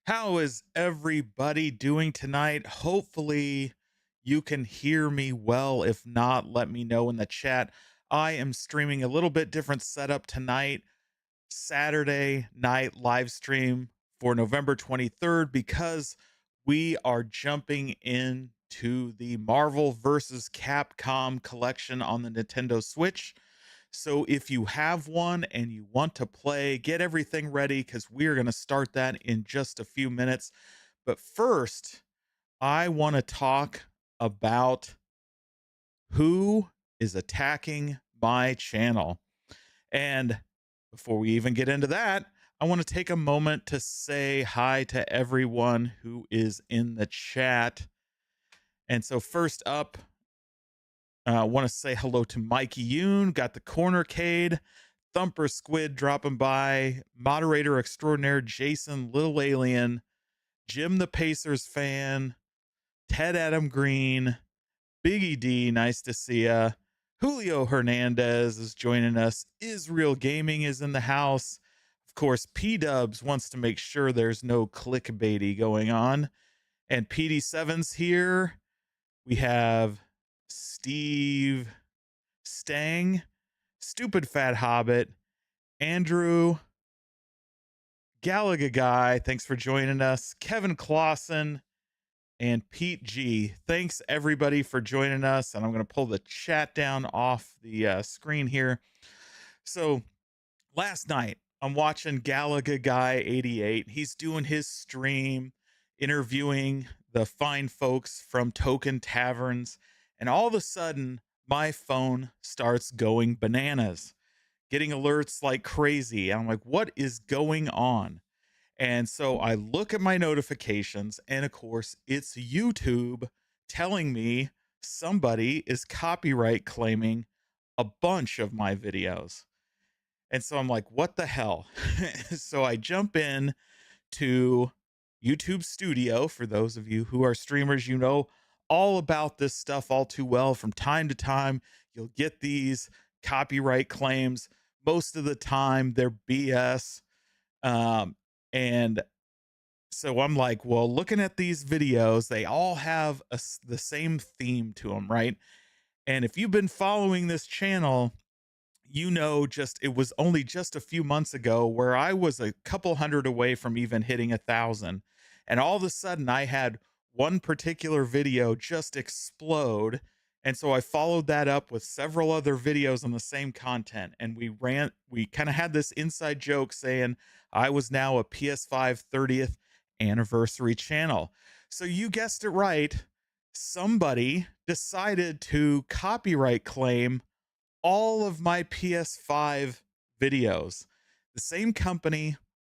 How is everybody doing tonight? Hopefully, you can hear me well. If not, let me know in the chat. I am streaming a little bit different setup tonight, Saturday night live stream for November 23rd, because we are jumping into the Marvel versus Capcom collection on the Nintendo Switch. So if you have one and you want to play, get everything ready because we're going to start that in just a few minutes. But first, I want to talk about who is attacking my channel. And before we even get into that, I want to take a moment to say hi to everyone who is in the chat. And so, first up, I want to say hello to Mikey Yoon, got the Cornercade, Thumper Squid dropping by, moderator extraordinaire Jason Little Alien, Jim the Pacers fan, Ted Adam Green, Biggie D, nice to see ya. Julio Hernandez is joining us. Israel Gaming is in the house. Of course, P Dubs wants to make sure there's no clickbaity going on. And PD7's here. We have Steve Stang, Stupid Fat Hobbit, Andrew Gallagher Guy, thanks for joining us, Kevin Clausen, and Pete G. Thanks everybody for joining us. And I'm going to pull the chat down off the screen here. So last night I'm watching Gallagher Guy 88. He's doing his stream, interviewing the fine folks from Token Taverns. And all of a sudden my phone starts going bananas, getting alerts like crazy. I'm like, what is going on? And so I look at my notifications, and of course, it's YouTube telling me somebody is copyright claiming a bunch of my videos. And so I'm like, what the hell? So I jump in to YouTube Studio. For those of you who are streamers, you know all about this stuff all too well. From time to time, you'll get these copyright claims. Most of the time, they're BS. And so I'm like, well, looking at these videos, they all have the same theme to them, right? And if you've been following this channel, you know, it was only just a few months ago where I was a couple hundred away from even hitting 1,000. And all of a sudden I had one particular video just explode. And so I followed that up with several other videos on the same content. And we kind of had this inside joke saying I was now a PS5 30th anniversary channel. So you guessed it right. Somebody decided to copyright claim all of my PS5 videos, the same company,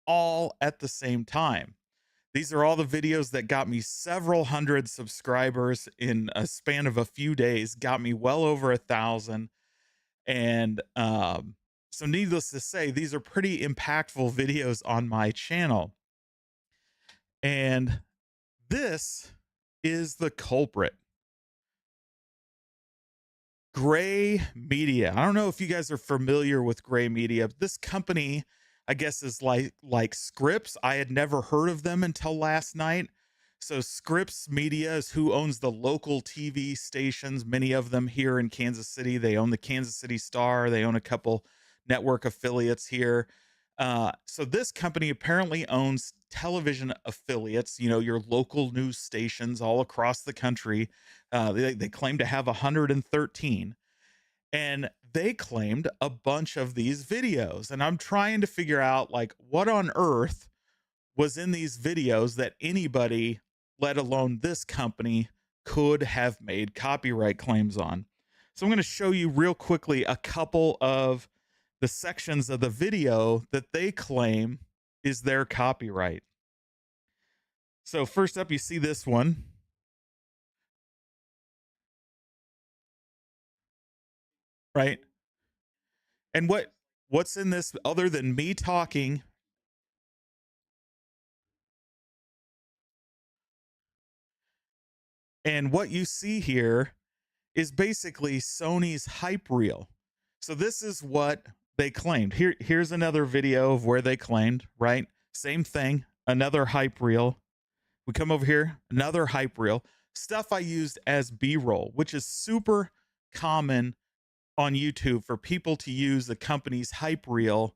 all at the same time. These are all the videos that got me several hundred subscribers in a span of a few days, got me well over 1,000. And so needless to say, these are pretty impactful videos on my channel. And this is the culprit. Gray Media. I don't know if you guys are familiar with Gray Media. This company, I guess, is like Scripps. I had never heard of them until last night. So Scripps Media is who owns the local TV stations, many of them here in Kansas City. They own the Kansas City Star. They own a couple network affiliates here. So this company apparently owns television affiliates, you know, your local news stations all across the country. They claim to have 113, and they claimed a bunch of these videos. And I'm trying to figure out, like, what on earth was in these videos that anybody, let alone this company, could have made copyright claims on. So I'm going to show you real quickly a couple of the sections of the video that they claim is their copyright. So first up, you see this one. Right? And what's in this other than me talking? And what you see here is basically Sony's hype reel. So this is what they claimed. Here's another video of where they claimed, right? Same thing. another hype reel. We come over here, another hype reel. Stuff I used as B-roll, which is super common on YouTube for people to use the company's hype reel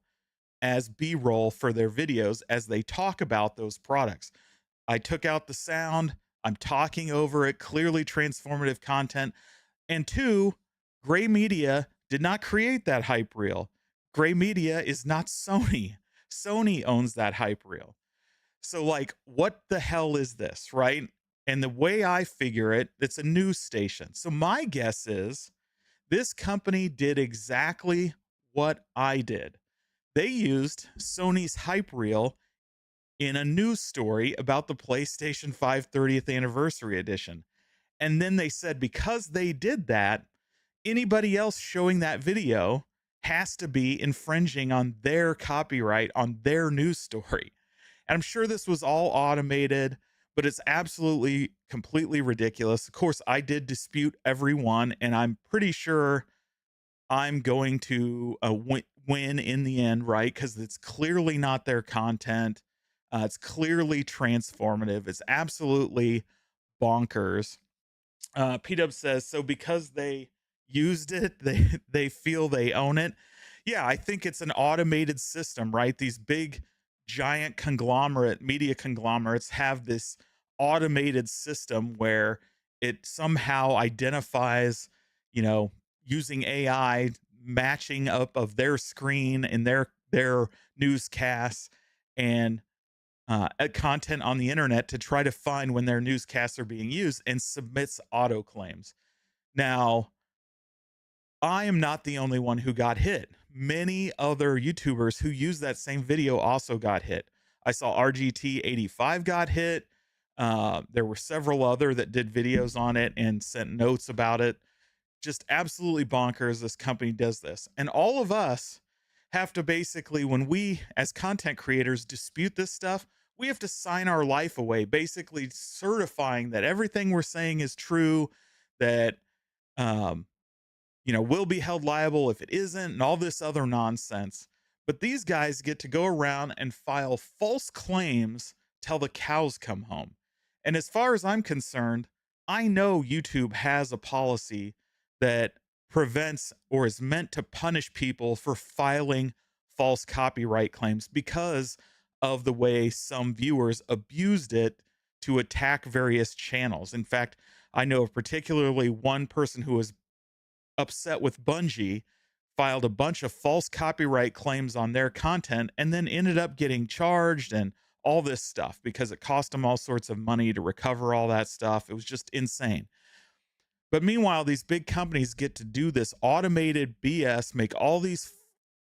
as B-roll for their videos as they talk about those products. I took out the sound. I'm talking over it, clearly transformative content. And two, Gray Media did not create that hype reel. Gray Media is not Sony. Sony owns that hype reel. So, like, what the hell is this, right? And the way I figure it, it's a news station. So, my guess is this company did exactly what I did. They used Sony's hype reel in a news story about the PlayStation 5 30th anniversary edition. And then they said because they did that, anybody else showing that video has to be infringing on their copyright on their news story. And I'm sure this was all automated, but it's absolutely completely ridiculous. Of course, I did dispute every one, and I'm pretty sure I'm going to win in the end, right? Because it's clearly not their content. It's clearly transformative. It's absolutely bonkers. P-Dub says, so because they used it, they feel they own it. Yeah, I think it's an automated system, right? These big, giant media conglomerates have this automated system where it somehow identifies, you know, using AI, matching up of their screen and their newscasts and content on the internet to try to find when their newscasts are being used and submits auto claims. Now, I am not the only one who got hit. Many other YouTubers who used that same video also got hit. I saw RGT85 got hit. There were several other that did videos on it and sent notes about it. Just absolutely bonkers. This company does this. And all of us have to basically, when we as content creators dispute this stuff, we have to sign our life away, basically certifying that everything we're saying is true, that um, will be held liable if it isn't, and all this other nonsense. But these guys get to go around and file false claims till the cows come home. And as far as I'm concerned, I know YouTube has a policy that prevents or is meant to punish people for filing false copyright claims because of the way some viewers abused it to attack various channels. In fact, I know of particularly one person who was upset with Bungie, filed a bunch of false copyright claims on their content, and then ended up getting charged and all this stuff because it cost them all sorts of money to recover all that stuff. It was just insane. But meanwhile, these big companies get to do this automated BS, make all these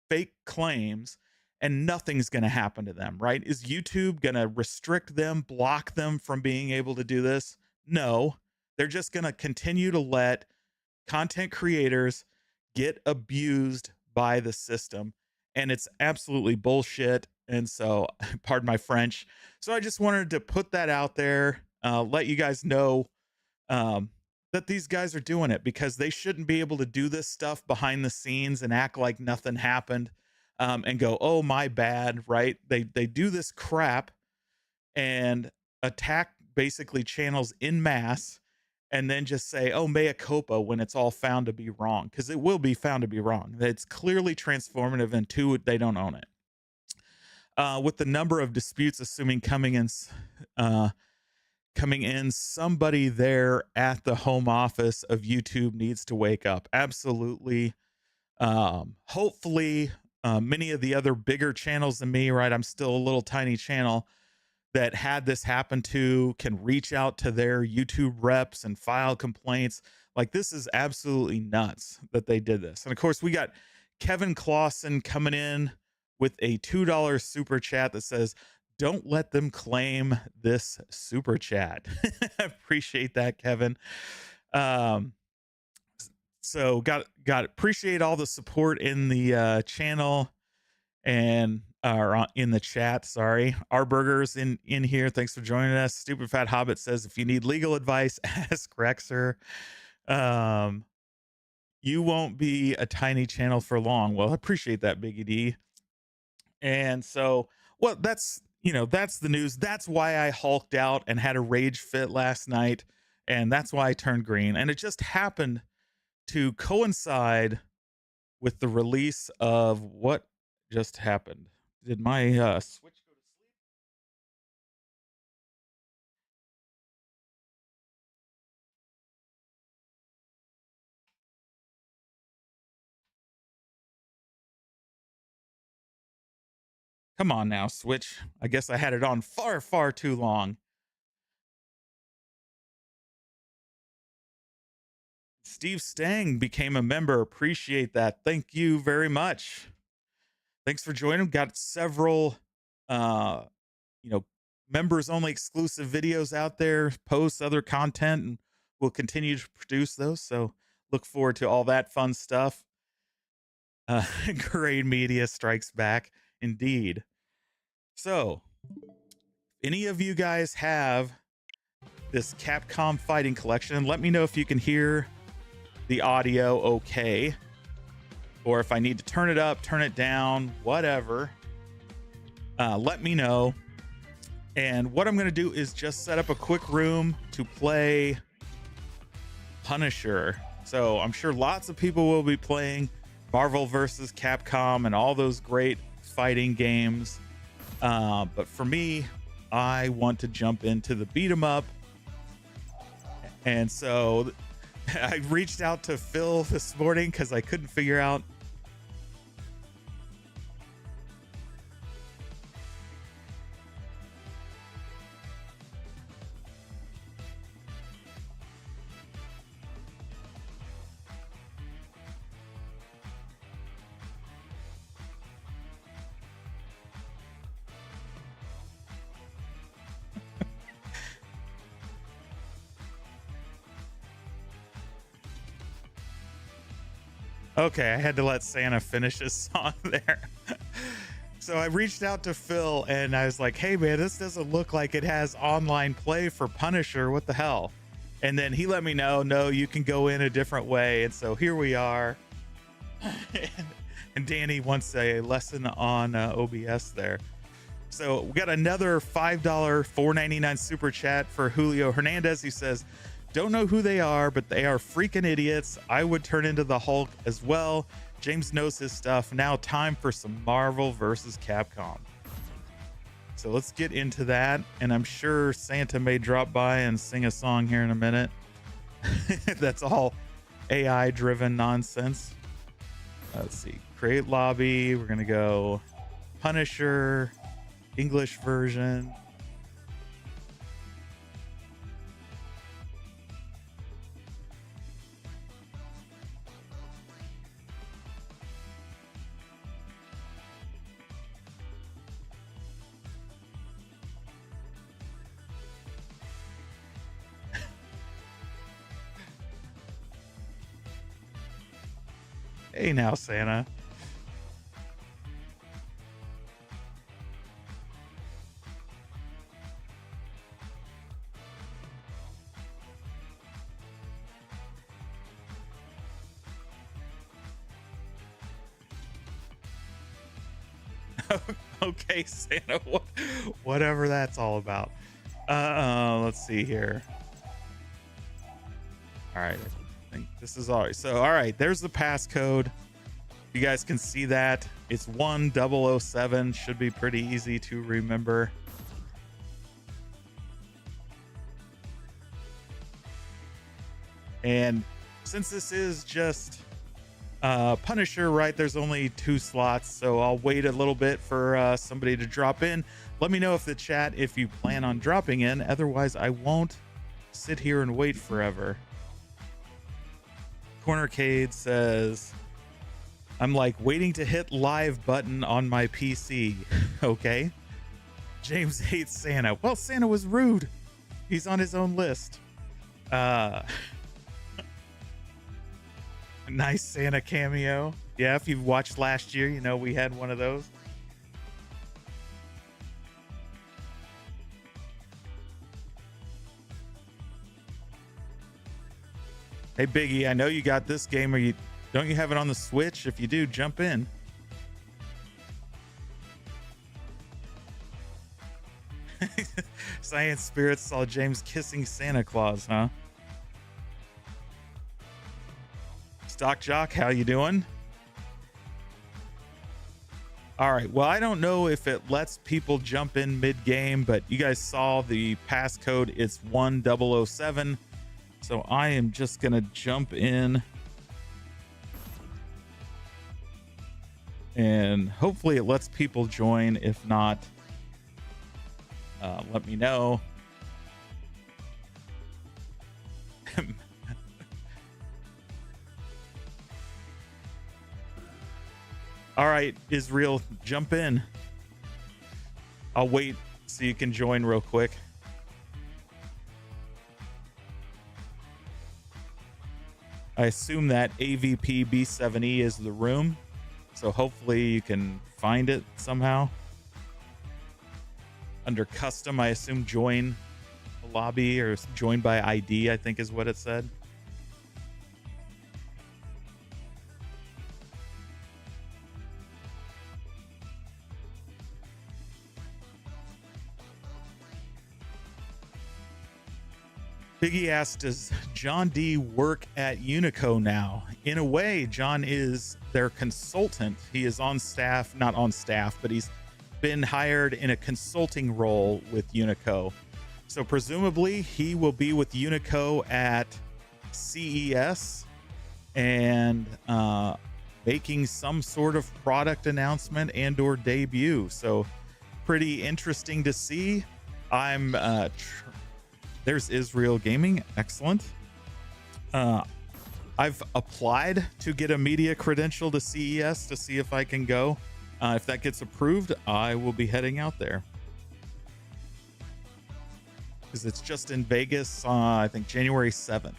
fake claims, and nothing's going to happen to them, right? Is YouTube going to restrict them, block them from being able to do this? No. They're just going to continue to let content creators get abused by the system, and it's absolutely bullshit. And so, pardon my French. So I just wanted to put that out there, let you guys know that these guys are doing it because they shouldn't be able to do this stuff behind the scenes and act like nothing happened, and go, oh, my bad, right? They do this crap and attack basically channels in mass and then just say, oh, mea culpa when it's all found to be wrong, because it will be found to be wrong. It's clearly transformative, and two, they don't own it. With the number of disputes, assuming coming in, somebody there at the home office of YouTube needs to wake up. Absolutely. Hopefully, many of the other bigger channels than me, right? I'm still a little tiny channel that had this happen to can reach out to their YouTube reps and file complaints. Like, this is absolutely nuts that they did this. And of course, we got Kevin Clausen coming in with a $2 super chat that says, don't let them claim this super chat. Appreciate that, Kevin. So got appreciate all the support in the channel and in the chat. Sorry, our burgers in here. Thanks for joining us. Stupid Fat Hobbit says, if you need legal advice, ask Rexer. You won't be a tiny channel for long. Well, I appreciate that, Biggie D. And so, well, that's you know, that's the news. That's why I hulked out and had a rage fit last night. And that's why I turned green. And it just happened to coincide with the release of what just happened. Did my switch go to sleep? Come on now, Switch. I guess I had it on far, far too long. Steve Stang became a member. Appreciate that. Thank you very much. Thanks for joining. Got several uh you know, members only exclusive videos out there, posts, other content, and we'll continue to produce those. So look forward to all that fun stuff. Grade Media strikes back indeed. So, any of you guys have this Capcom fighting collection? Let me know if you can hear the audio okay, or if I need to turn it up, turn it down, whatever. Let me know. And what I'm going to do is just set up a quick room to play Punisher. So I'm sure lots of people will be playing Marvel versus Capcom and all those great fighting games. But for me, I want to jump into the beat 'em up. And so I reached out to Phil this morning because I couldn't figure out. Okay, I had to let Santa finish his song there. So I reached out to Phil and I was like, hey man, this doesn't look like it has online play for Punisher. What the hell? And then he let me know, no, you can go in a different way. And so here we are. And Danny wants a lesson on OBS there. So we got another $5 $4.99 super chat for Julio Hernandez. He says, don't know who they are, but they are freaking idiots. I would turn into the Hulk as well. James knows his stuff. Now time for some Marvel versus Capcom. So let's get into that. And I'm sure Santa may drop by and sing a song here in a minute. That's all AI driven nonsense. Let's see. Create lobby. We're going to go Punisher, English version. Hey now, Santa. Okay, Santa, whatever that's all about. Let's see here. All right, I think this is all right. So, all right, there's the passcode. You guys can see that. It's 1007. Should be pretty easy to remember. And since this is just Punisher, right, there's only 2 slots, so I'll wait a little bit for somebody to drop in. Let me know if the chat, if you plan on dropping in. Otherwise, I won't sit here and wait forever. Cornercade says, I'm like waiting to hit live button on my PC. Okay. James hates Santa. Well, Santa was rude. He's on his own list. Nice Santa cameo. Yeah, if you've watched last year, you know we had one of those. Hey Biggie, I know you got this game. Don't you have it on the Switch? If you do, jump in. Science spirits saw James kissing Santa Claus, huh? Stock Jock, how you doing? All right. Well, I don't know if it lets people jump in mid-game, but you guys saw the passcode. It's 1007. So I am just going to jump in. And hopefully it lets people join. If not, let me know. All right, Israel, jump in. I'll wait so you can join real quick. I assume that AVP B7E is the room, so hopefully you can find it somehow. Under custom, I assume join the lobby or join by ID, I think is what it said. Biggie asked, does John D work at Unico now? In a way, John is their consultant. He is on staff, not on staff, but he's been hired in a consulting role with Unico. So presumably he will be with Unico at CES and making some sort of product announcement and or debut. So pretty interesting to see. I'm there's Israel Gaming. Excellent. I've applied to get a media credential to CES to see if I can go. If that gets approved, I will be heading out there. Because it's just in Vegas, I think January 7th.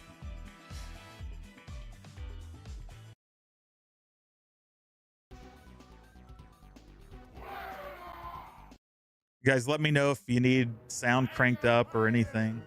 You guys let me know if you need sound cranked up or anything.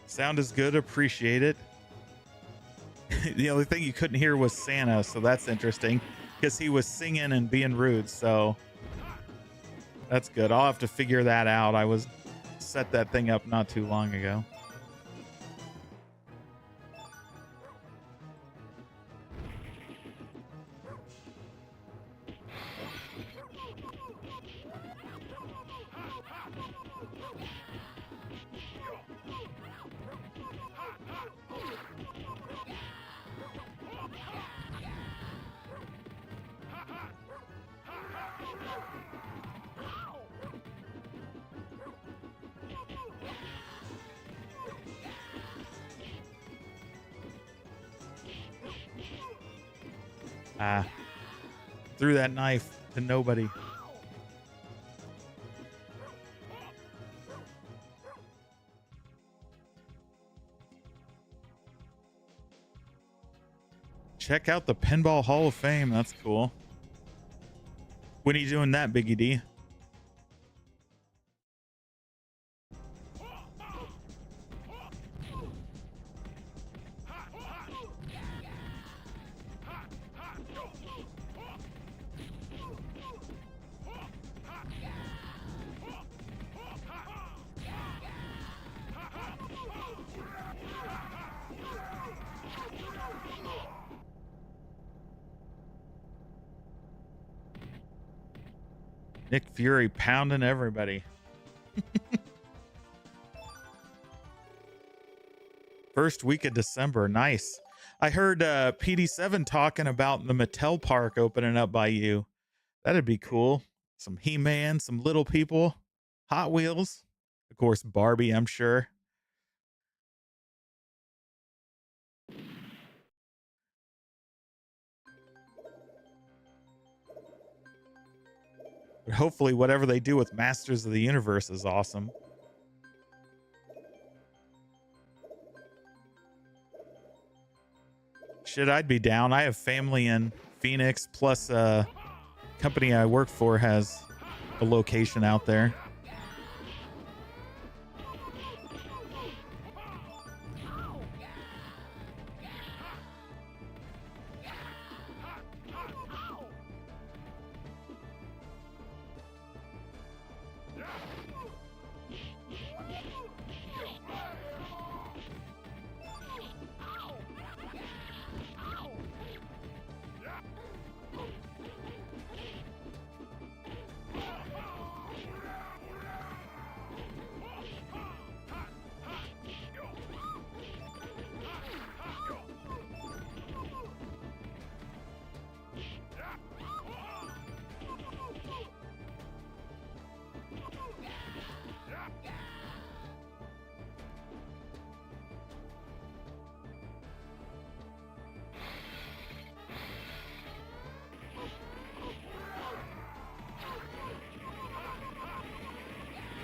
Sound is good. Appreciate it. The only thing you couldn't hear was Santa, so that's interesting because he was singing and being rude. So that's good. I'll have to figure that out. I was set that thing up not too long ago. Threw that knife to nobody. Check out the Pinball Hall of Fame. That's cool. When are you doing that, Biggie D? Nick Fury pounding everybody. First week of December. Nice. I heard PD7 talking about the Mattel Park opening up by you. That'd be cool. Some He-Man, some little people, Hot Wheels. Of course, Barbie, I'm sure. But hopefully whatever they do with Masters of the Universe is awesome. Shit, I'd be down. I have family in Phoenix, plus company I work for has a location out there.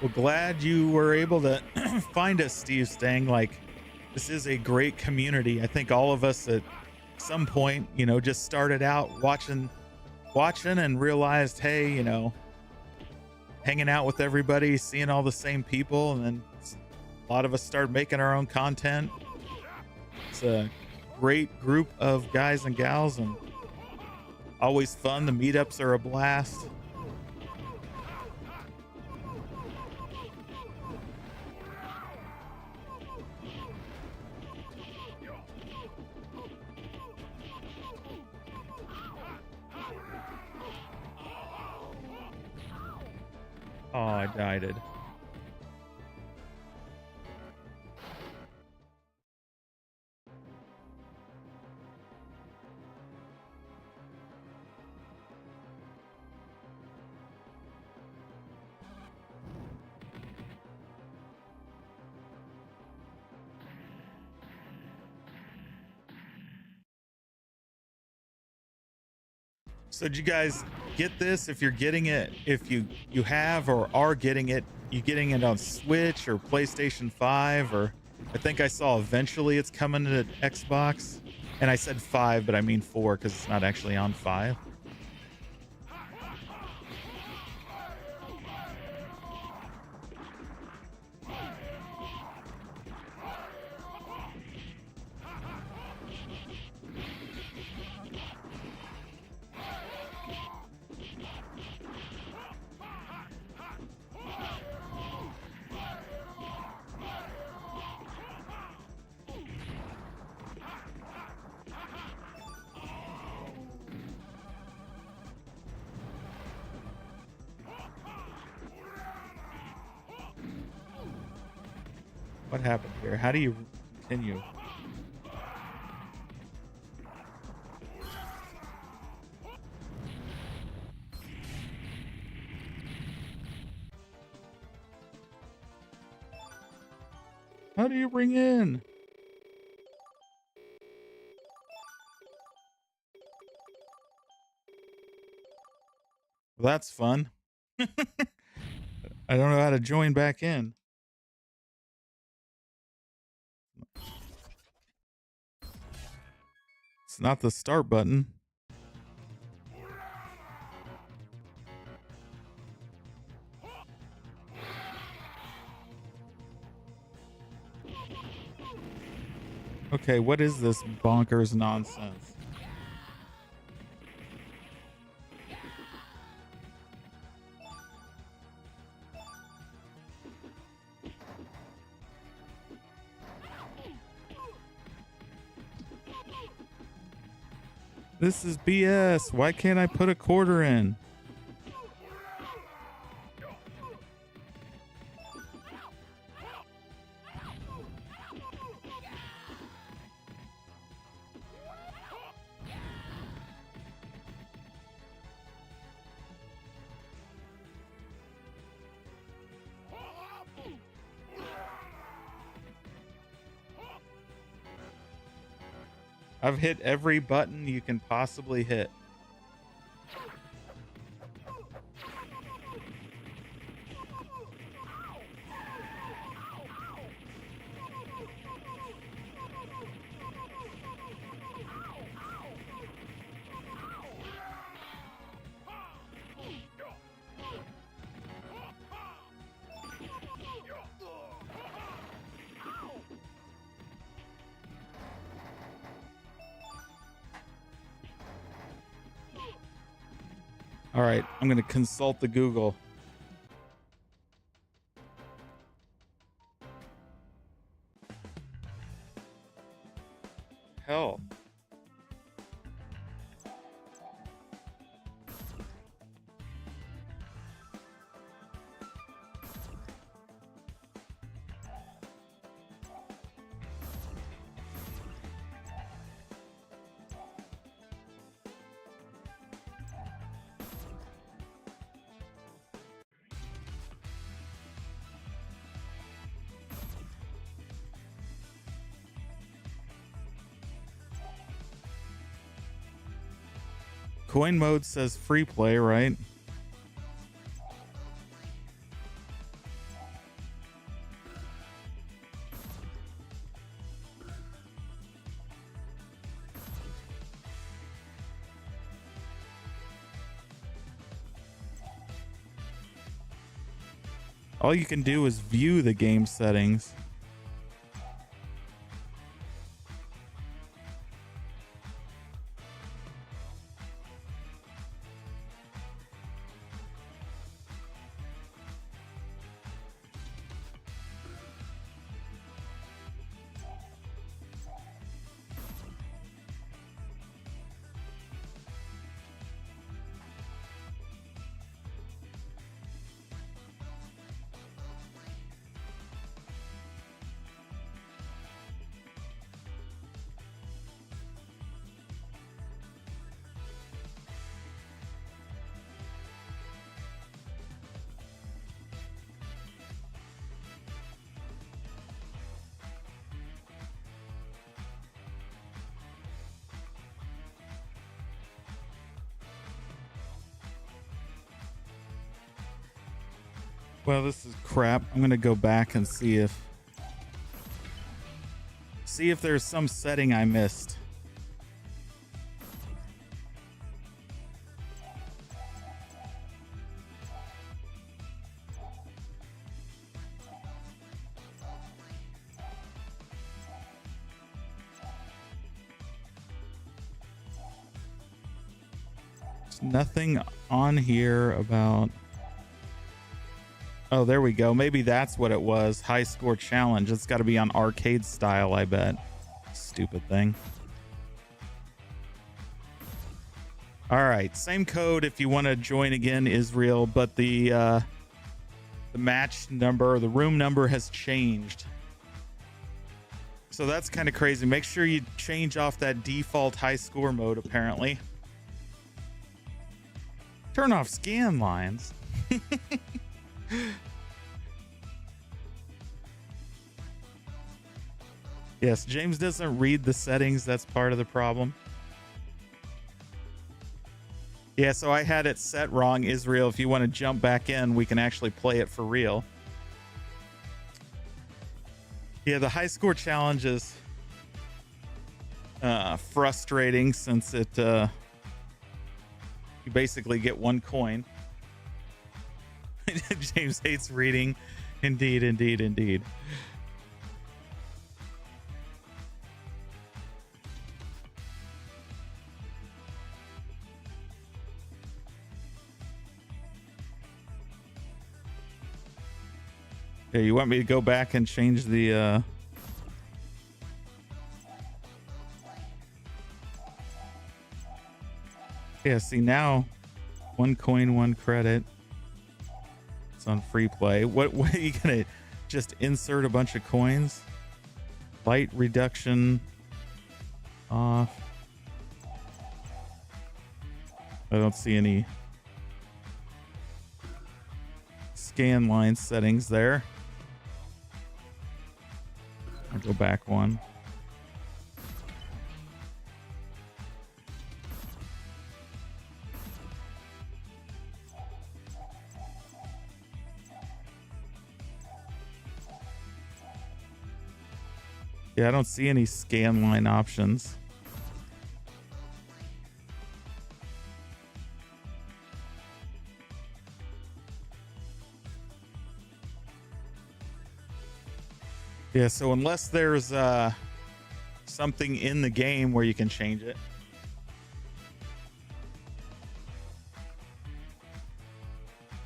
Well, glad you were able to find us, Steve Stang. Like, this is a great community. I think all of us at some point, you know, just started out watching and realized, hey, you know, hanging out with everybody, seeing all the same people, and then a lot of us started making our own content. It's a great group of guys and gals, and always fun. The meetups are a blast. Oh, I died it. So did you guys get this? If you're getting it, if you have or are getting it, you getting it on Switch or PlayStation 5, or I think I saw eventually it's coming to Xbox. And I said 5, but I mean 4 because it's not actually on 5. What happened here? How do you continue? How do you bring in? Well, that's fun. I don't know how to join back in. It's not the start button. Okay, what is this bonkers nonsense? This is BS. Why can't I put a quarter in? I've hit every button you can possibly hit. All right, I'm going to consult the Google. Hell. Coin mode says free play, right? All you can do is view the game settings. Well, this is crap. I'm gonna go back and see if there's some setting I missed. There's nothing on here about. Oh, there we go. Maybe that's what it was. High score challenge. It's got to be on arcade style, I bet. Stupid thing. All right, same code if you want to join again, Israel, but the match number, the room number has changed. So that's kind of crazy. Make sure you change off that default high score mode, apparently. Turn off scan lines. Yes, James doesn't read the settings. That's part of the problem. Yeah, so I had it set wrong, Israel. If you want to jump back in, we can actually play it for real. Yeah, the high score challenge is frustrating since it you basically get one coin. James hates reading. Indeed, indeed, indeed. Yeah, you want me to go back and change the yeah, see now, one coin, one credit. It's on free play. What are you gonna just insert a bunch of coins? Light reduction off. I don't see any scan line settings there. I'll go back one. Yeah, I don't see any scan line options. Yeah, so unless there's something in the game where you can change it.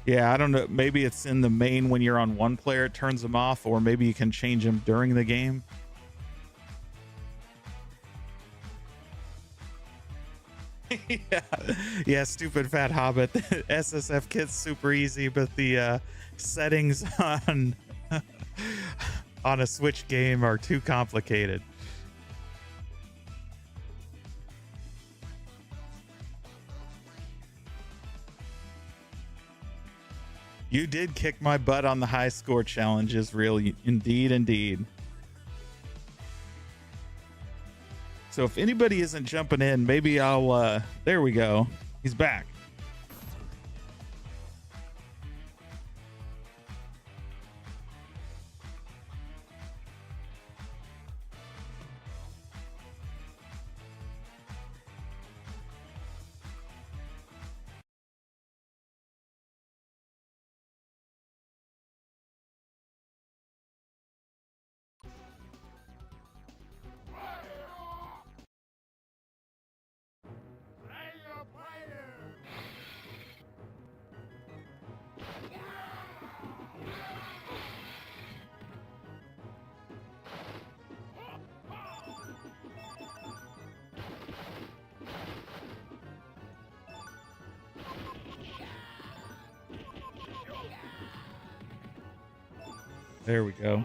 Yeah, I don't know. Maybe it's in the main when you're on one player, it turns them off, or maybe you can change them during the game. Yeah, yeah, stupid fat hobbit. SSF kit's super easy, but the settings on on a Switch game are too complicated. You did kick my butt on the high score challenges, really. Indeed, indeed. So if anybody isn't jumping in, maybe I'll, there we go. He's back. There we go.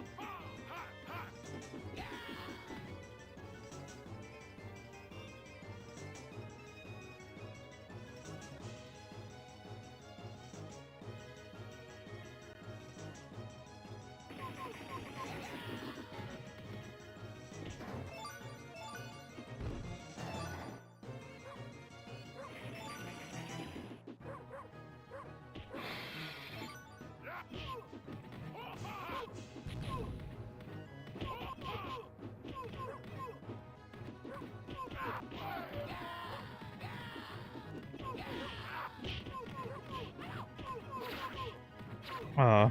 Uh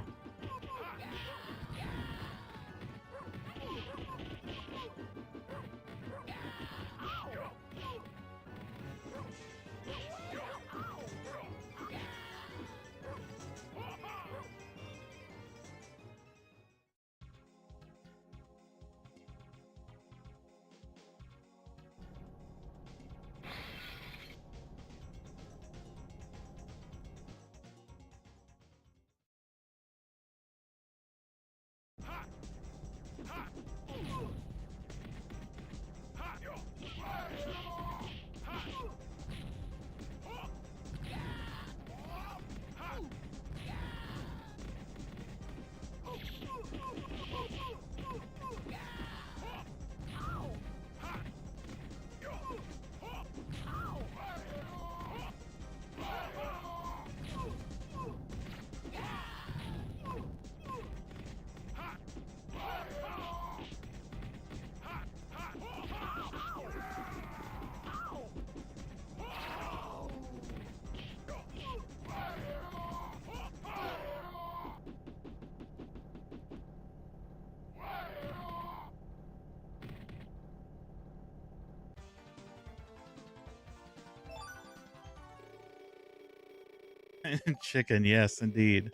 chicken, yes, indeed.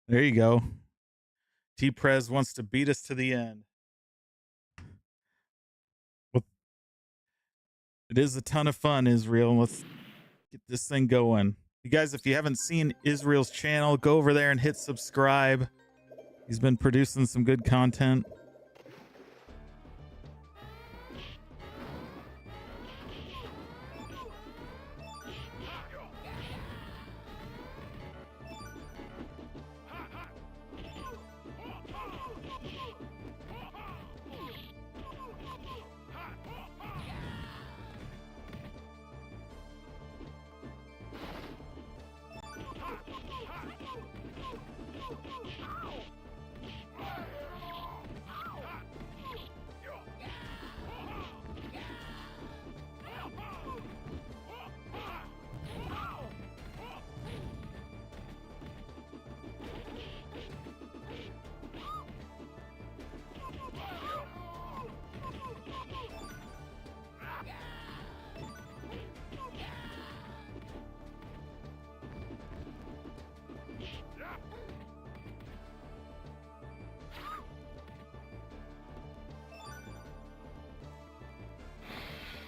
There you go. T-Prez wants to beat us to the end. Well, it is a ton of fun, Israel. Let's get this thing going. You guys, if you haven't seen Israel's channel, go over there and hit subscribe. He's been producing some good content.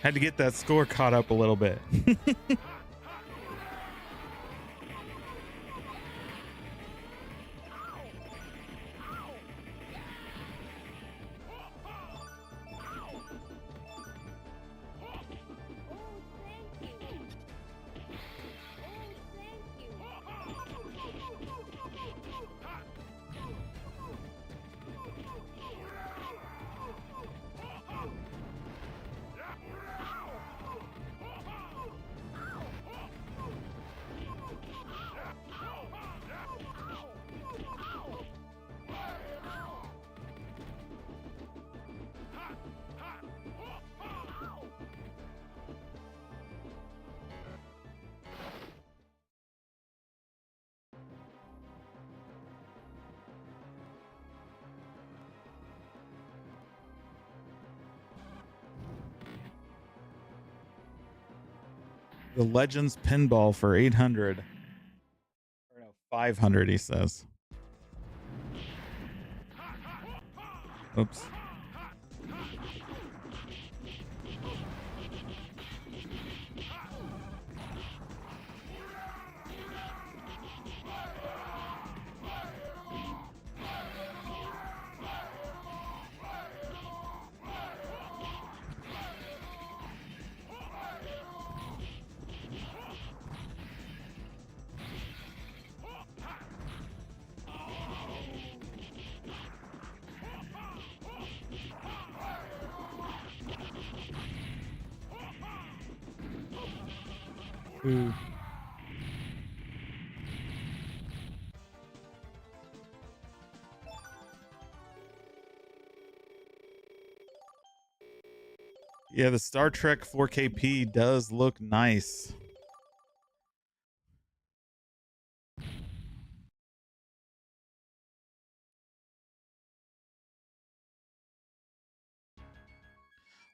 Had to get that score caught up a little bit. The Legends pinball for 800. Or no, 500, he says. Oops. Ooh. Yeah, the Star Trek 4KP does look nice.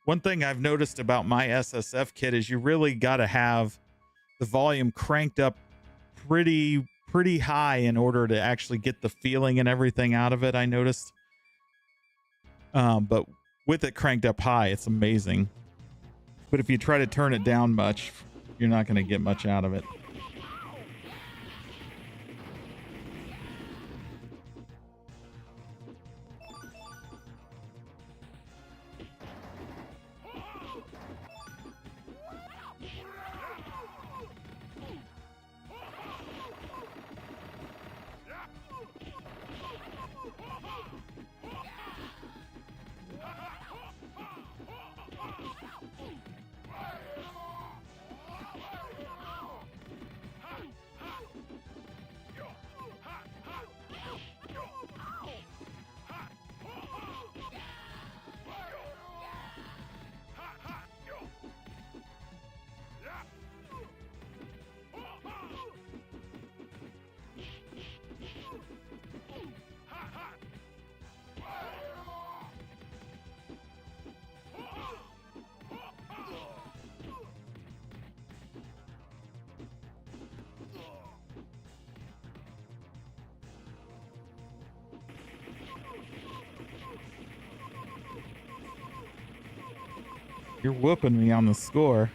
One thing I've noticed about my SSF kit is you really got to have the volume cranked up pretty high in order to actually get the feeling and everything out of it, I noticed. But with it cranked up high, it's amazing. But if you try to turn it down much, you're not going to get much out of it. You're whooping me on the score.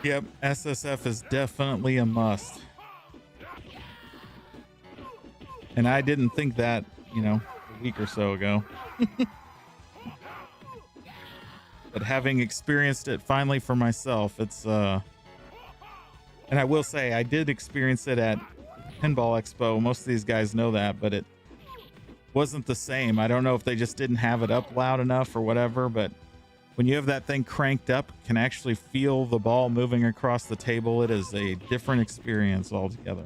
Yep, SSF is definitely a must. And I didn't think that, a week or so ago. But having experienced it finally for myself, it's and I will say I did experience it at Pinball Expo. Most of these guys know that, but it wasn't the same. I don't know if they just didn't have it up loud enough or whatever, but when you have that thing cranked up, you can actually feel the ball moving across the table. It is a different experience altogether.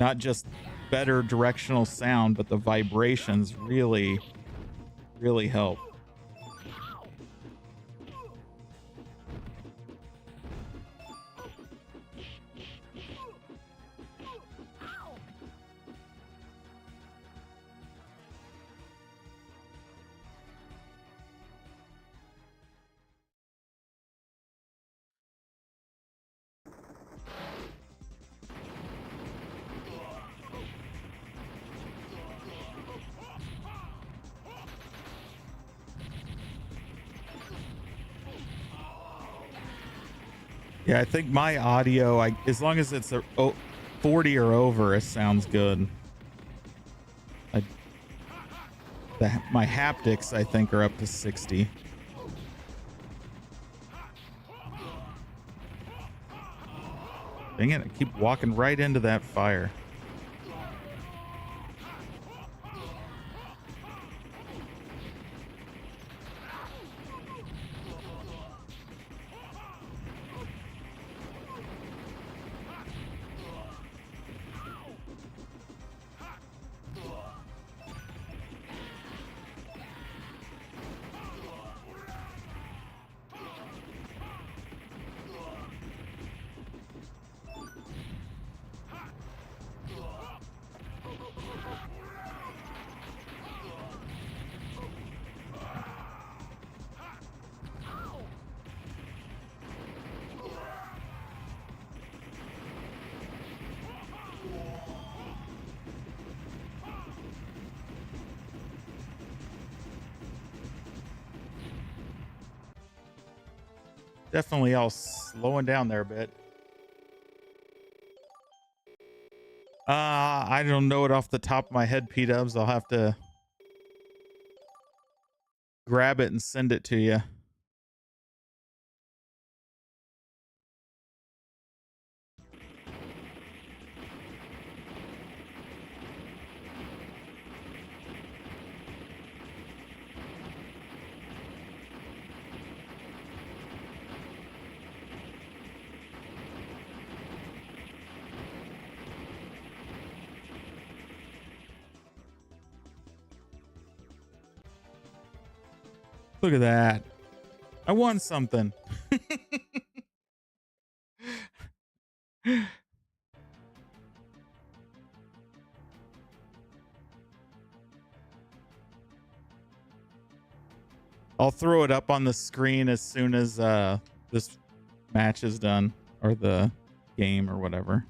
Not just better directional sound, but the vibrations really, really help. Yeah, I think my audio, as long as it's 40 or over, it sounds good. My haptics, I think, are up to 60. Dang it, I keep walking right into that fire. Definitely all slowing down there a bit. I don't know it off the top of my head, P-dubs. I'll have to grab it and send it to you. Look at that. I won something. I'll throw it up on the screen as soon as this match is done, or the game or whatever.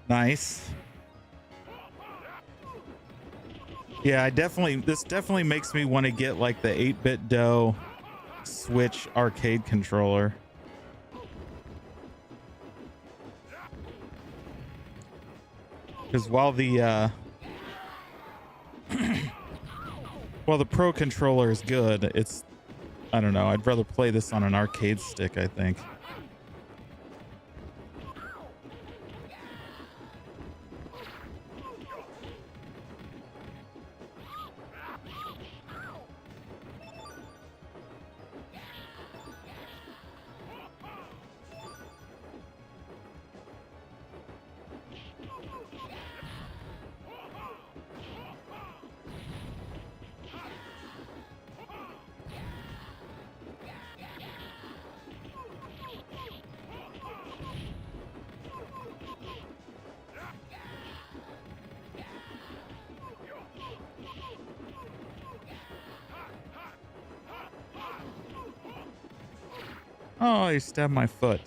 Nice. Yeah, this definitely makes me want to get like the 8-bit dough Switch arcade controller. Because while the Pro controller is good, I don't know, I'd rather play this on an arcade stick, I think. Oh, he stabbed my foot.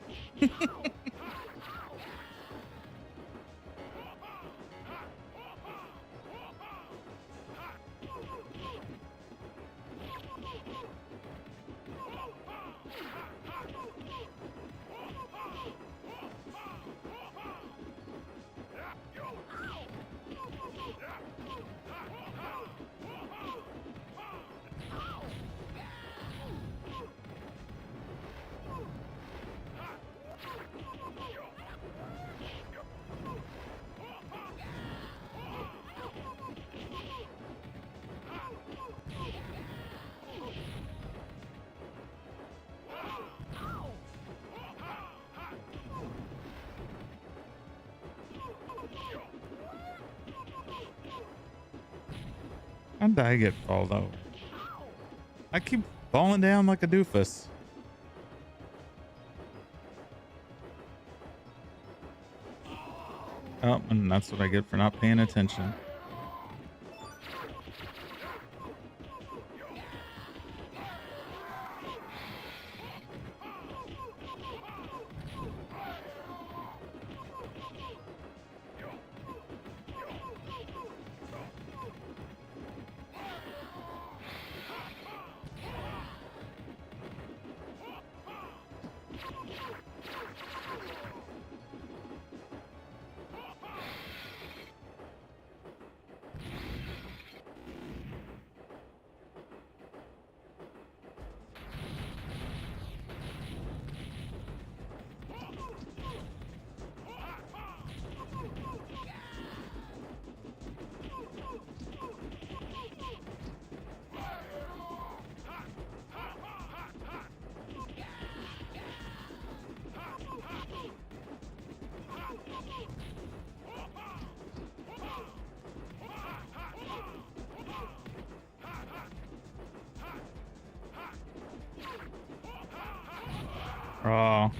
How did I get fallen over? I keep falling down like a doofus. Oh, and that's what I get for not paying attention. Oh.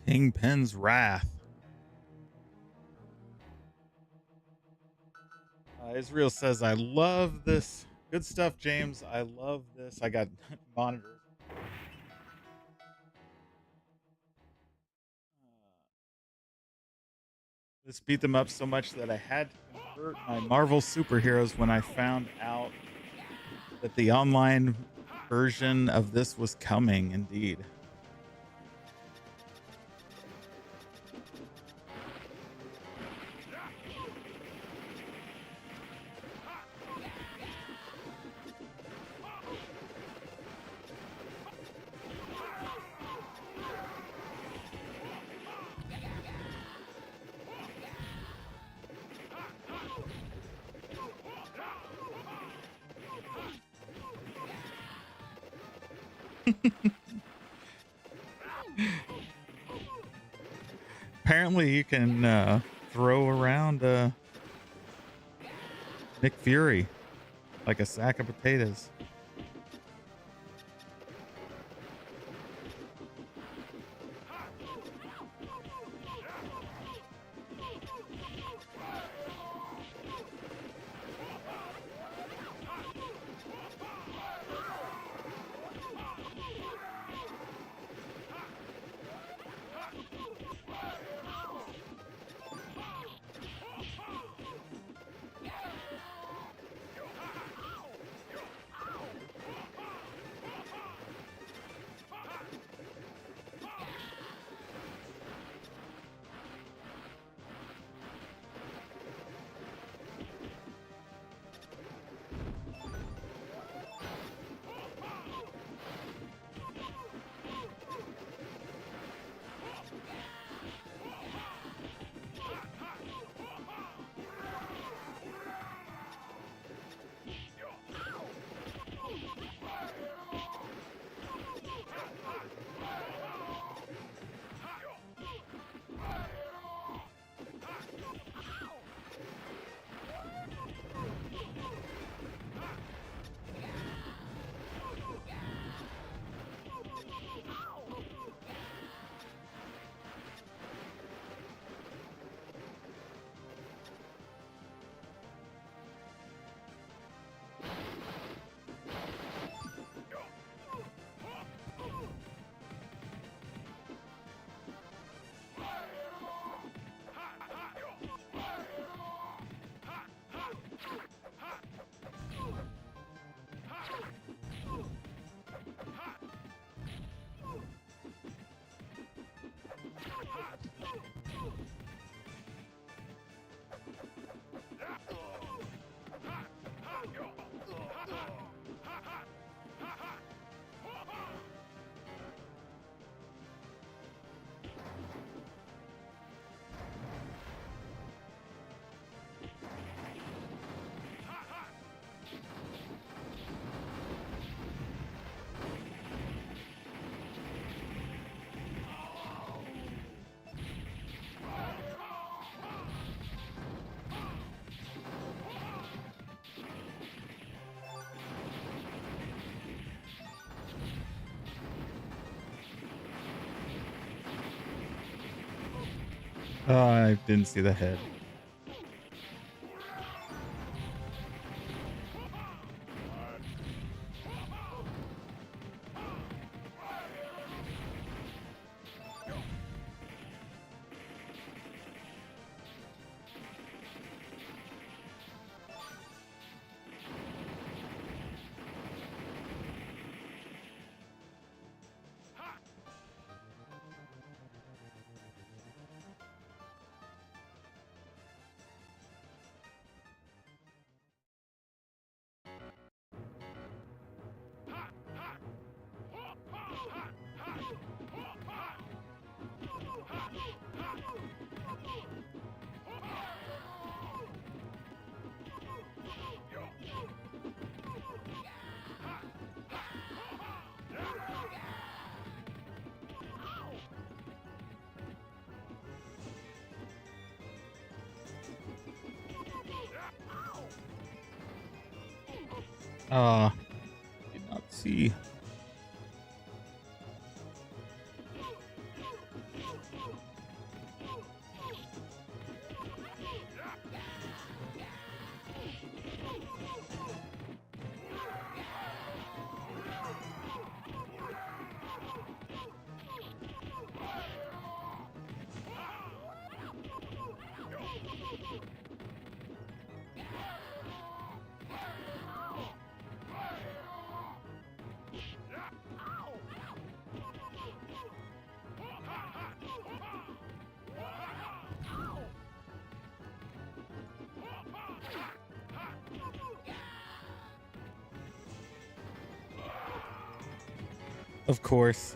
Kingpin's Wrath. Israel says, I love this. Good stuff, James. I love this. I got monitors. This beat them up so much that I had to convert my Marvel superheroes when I found out that the online version of this was coming, indeed. Apparently you can throw around Nick Fury. like a sack of potatoes. Oh, I didn't see the head. Did not see. Of course.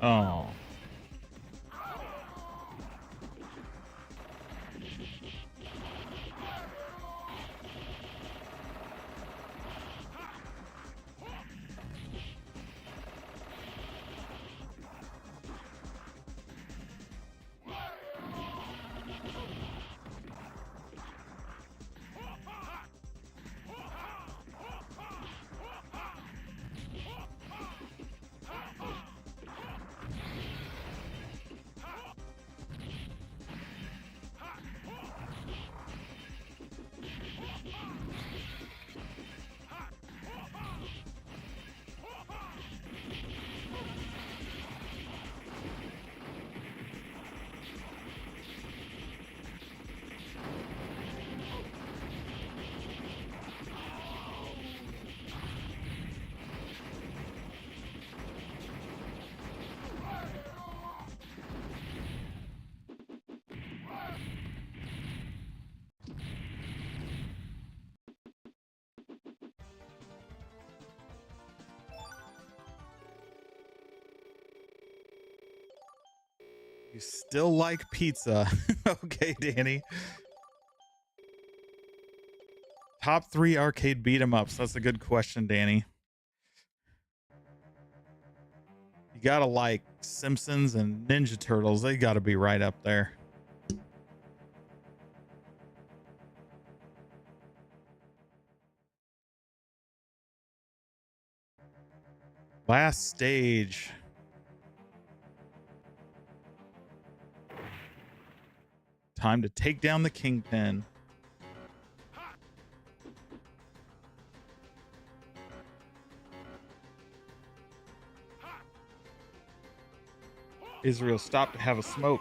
Oh. You still like pizza. Okay, Danny. Top 3 arcade beat 'em ups. That's a good question, Danny. You gotta like Simpsons and Ninja Turtles. They gotta be right up there. Last stage. Time to take down the Kingpin. Israel stopped to have a smoke.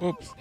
Oops.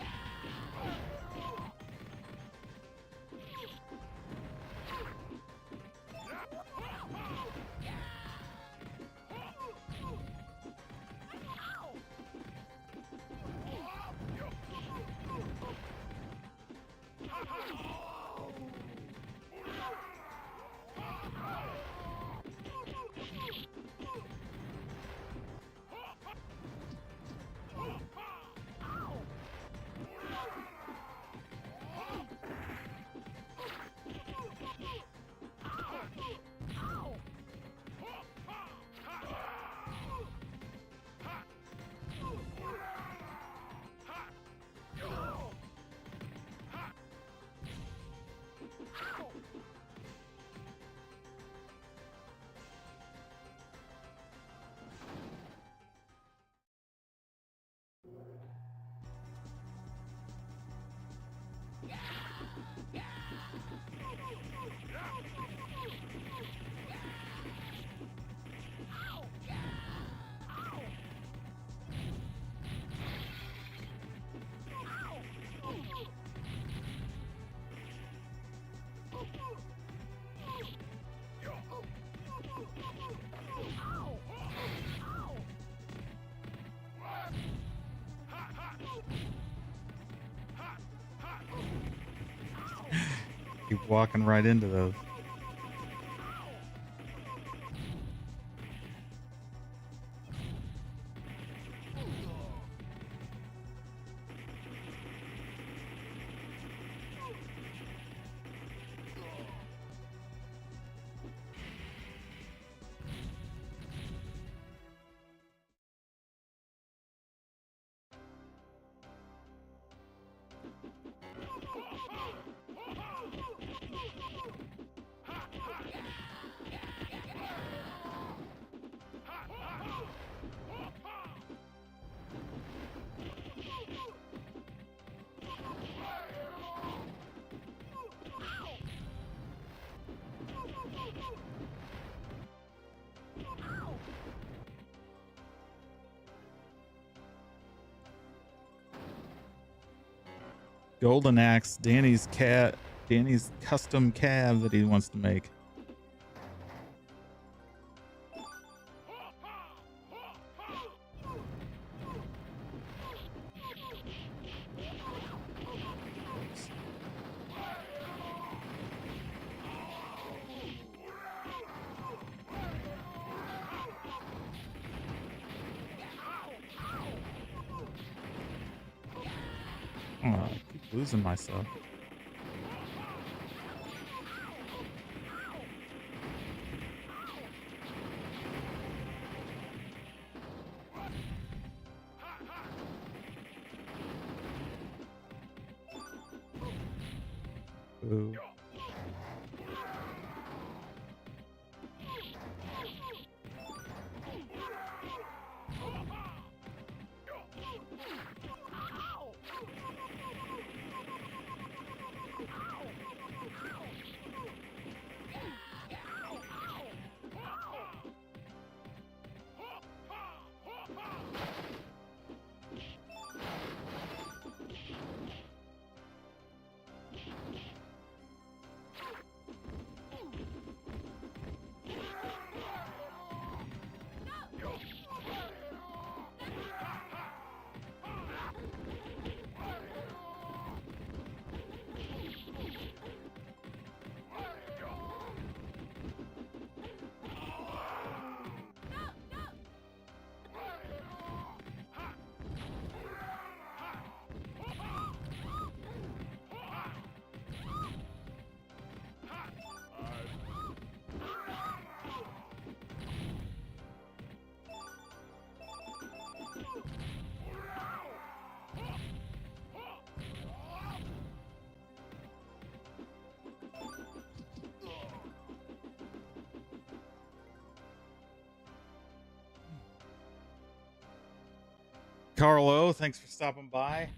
Keep walking right into those. Golden Axe, Danny's custom cab that he wants to make. Oh, I keep losing myself. Ooh. Carlo, thanks for stopping by.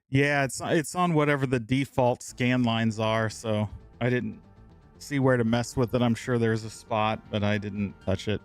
Yeah, it's on whatever the default scan lines are, so I didn't see where to mess with it. I'm sure there's a spot, but I didn't touch it.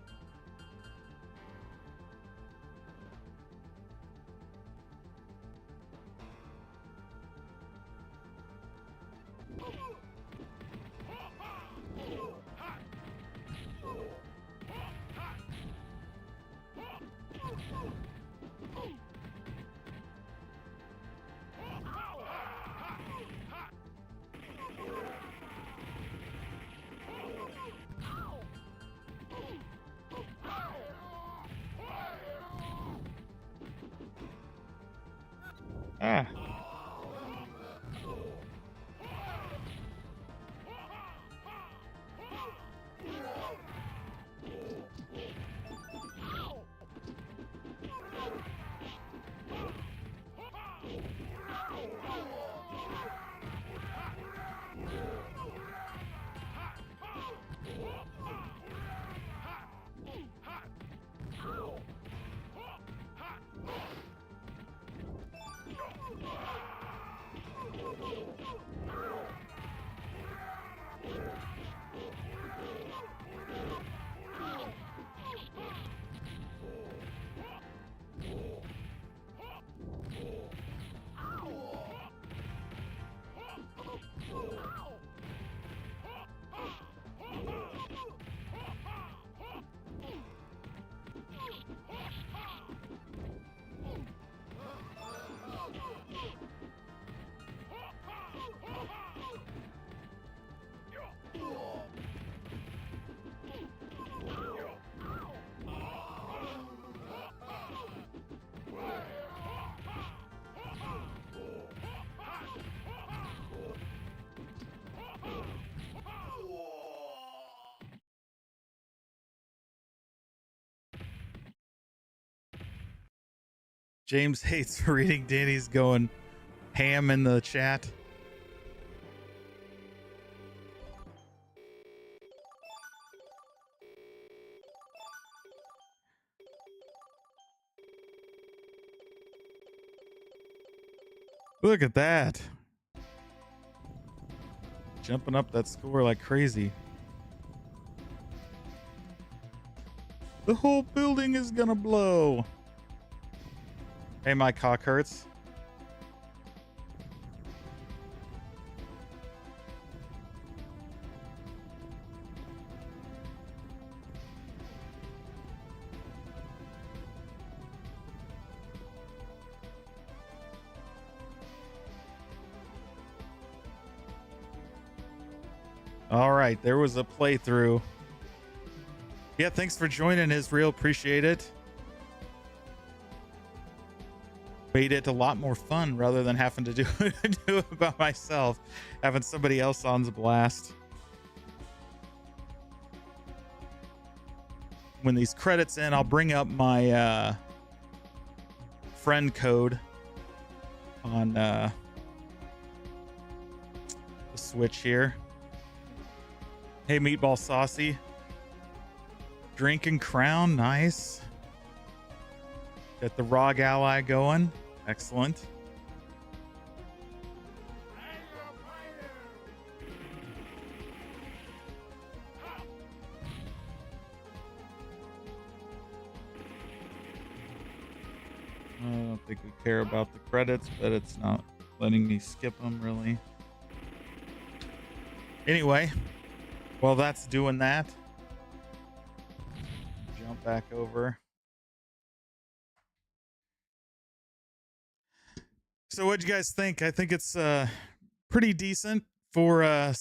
Ah. James hates reading Danny's going ham in the chat. Look at that. Jumping up that score like crazy. The whole building is gonna blow. Hey, my cock hurts. All right, there was a playthrough. Yeah, thanks for joining, Israel. Appreciate it. Made it a lot more fun rather than having to do it by myself. Having somebody else on's a blast. When these credits in, I'll bring up my friend code on the Switch here. Hey, Meatball Saucy. Drinking Crown, nice. Got the ROG Ally going. Excellent. I don't think we care about the credits, but it's not letting me skip them really. Anyway, while that's doing that, jump back over. So what'd you guys think? I think it's pretty decent for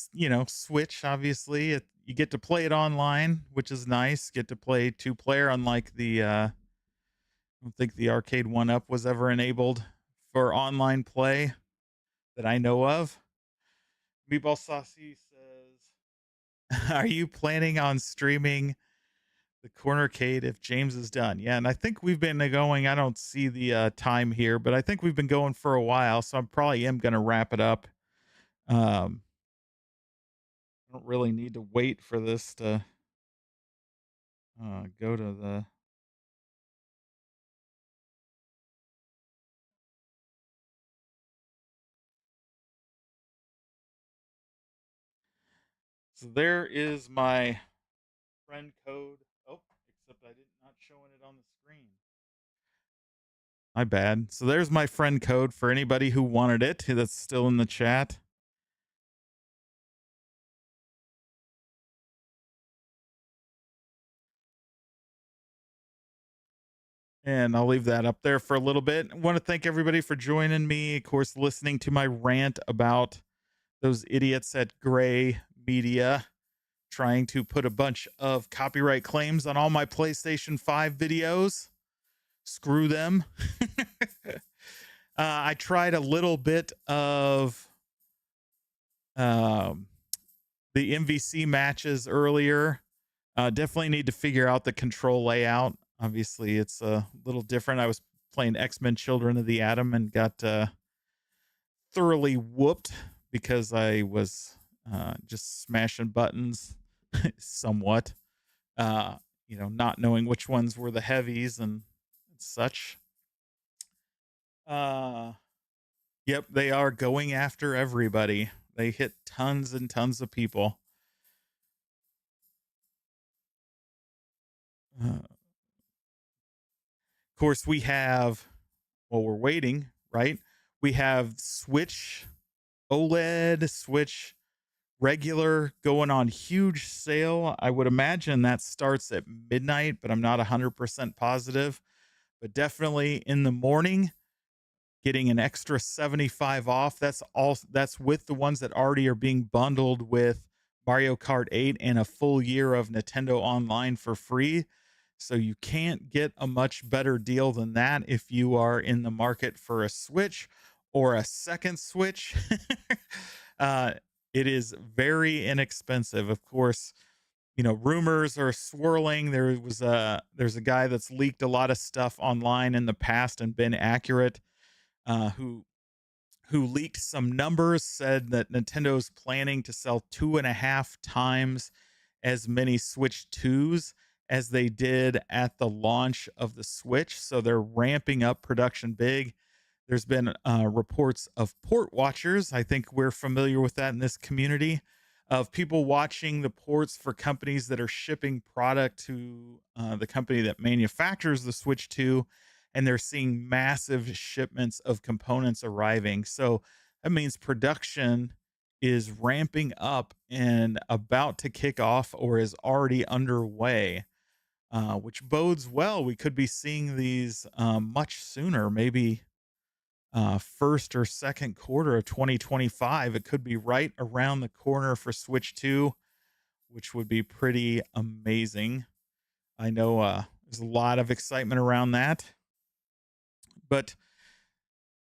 Switch. Obviously, you get to play it online, which is nice. Get to play 2-player, unlike the I don't think the arcade 1-up was ever enabled for online play that I know of. Meatball Saucy says, "Are you planning on streaming the Cornercade if James is done?" Yeah, and I think we've been going. I don't see the time here, but I think we've been going for a while, so I probably am going to wrap it up. I don't really need to wait for this to go to the. So there is my friend code. Oh, except I did not showing it on the screen. My bad. So there's my friend code for anybody who wanted it. That's still in the chat. And I'll leave that up there for a little bit. I want to thank everybody for joining me. Of course, listening to my rant about those idiots at Gray Media trying to put a bunch of copyright claims on all my PlayStation 5 videos. Screw them. I tried a little bit of the MVC matches earlier. Definitely need to figure out the control layout. Obviously, it's a little different. I was playing X-Men Children of the Atom and got thoroughly whooped because I was just smashing buttons somewhat, not knowing which ones were the heavies and such. Yep, they are going after everybody. They hit tons and tons of people. Of course, we have, well, we're waiting, right? We have Switch OLED, Switch regular going on huge sale. I would imagine that starts at midnight, but I'm not 100% positive. But definitely in the morning, getting an extra 75 off. That's with the ones that already are being bundled with Mario Kart 8 and a full year of Nintendo Online for free. So you can't get a much better deal than that if you are in the market for a Switch or a second Switch. It is very inexpensive. Of course, rumors are swirling. There's a guy that's leaked a lot of stuff online in the past and been accurate, who leaked some numbers, said that Nintendo's planning to sell 2.5 times as many Switch 2s as they did at the launch of the Switch. So they're ramping up production big. There's been reports of port watchers. I think we're familiar with that in this community, of people watching the ports for companies that are shipping product to the company that manufactures the Switch 2, and they're seeing massive shipments of components arriving. So that means production is ramping up and about to kick off or is already underway, which bodes well. We could be seeing these much sooner, maybe first or second quarter of 2025. It could be right around the corner for Switch 2, which would be pretty amazing. I know there's a lot of excitement around that, but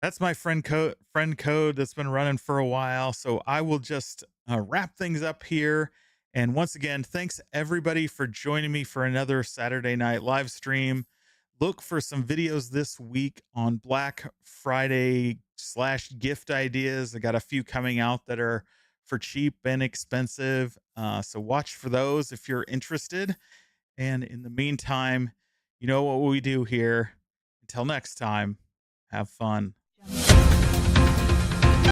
that's my friend code that's been running for a while. So I will just wrap things up here. And once again, thanks everybody for joining me for another Saturday night live stream. Look for some videos this week on Black Friday / gift ideas. I got a few coming out that are for cheap and expensive. So watch for those if you're interested. And in the meantime, you know what we do here. Until next time, have fun.